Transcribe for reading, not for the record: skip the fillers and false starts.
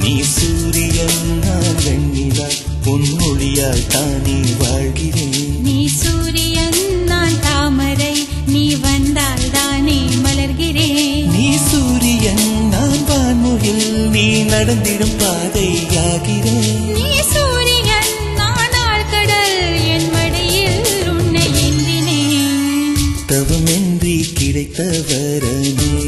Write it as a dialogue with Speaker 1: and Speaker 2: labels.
Speaker 1: நீ சூரியன் நான் வெண்ணிலா பொன்மொழியால் தானே வாழ்கிறேன்.
Speaker 2: நீ சூரியன் நான் தாமரை நீ வந்தால் தானே மலர்கிறேன்.
Speaker 1: நீ சூரியன் நான் வான்முகில் நீ நடந்திடும் பாதையாகிறேன்.
Speaker 2: நீ சூரியன் நான் ஆழ்கடல் என் மடியில் உன்னை ஏந்தினேன்.
Speaker 1: தவமின்றி கிடைத்த வரமே